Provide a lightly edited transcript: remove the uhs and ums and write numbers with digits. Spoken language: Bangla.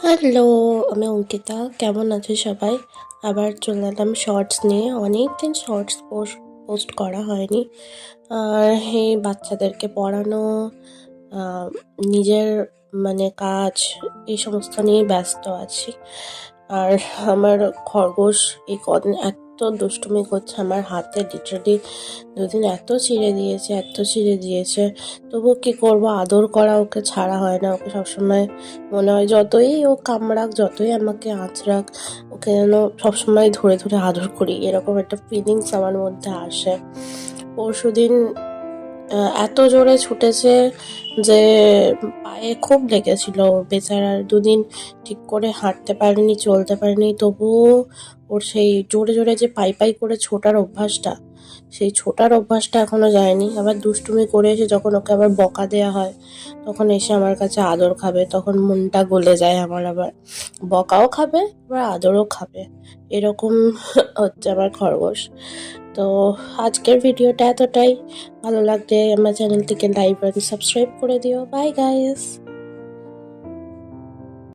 হ্যালো, আমি অঙ্কিতা। কেমন আছো সবাই? আবার চলে এলাম শর্টস নিয়ে। অনেকদিন শর্টস পোস্ট করা হয়নি। আর এই বাচ্চাদেরকে পড়ানো, আ নিজের কাজ, এই সমস্ত নিয়ে ব্যস্ত আছি। আর আমার খরগোশ এই কদিন এত দুষ্টুমি করছে আমার হাতে, লিটারালি ২ দিন এত ছিঁড়ে দিয়েছে। তবুও কি করব, আদর করা ওকে ছাড়া হয় না। ওকে সবসময় মনে হয় যতই ও কামড়াক, যতই আমাকে আঁচড়াক, ওকে যেন সবসময় ধরে আদর করি। এরকম একটা ফিলিংস আমার মধ্যে আসে। পরশুদিন এত জোরে ছুটেছে যে পায়ে খুব লেগেছিল ওর বেচারার। ২ দিন ঠিক করে হাঁটতে পারেনি, চলতে পারেনি। তবুও ওর সেই জোরে যে পাই করে ছোটার অভ্যাসটা, সেই ছোটার অভ্যাসটা এখনো যায়নি। আবার দুষ্টুমি করে এসে যখন ওকে আবার বকা দেয়া হয়, তখন এসে আমার কাছে আদর খাবে। তখন মনটা গলে যায় আমার আবার। বকাও খাবে, আবার আদরও খাবে। এরকম হচ্ছে আমার খরগোশ। তো আজকের ভিডিওটা এতটাই। ভালো লাগলে আমার চ্যানেলটিকে লাইক আর সাবস্ক্রাইব করে দিও। Bye guys.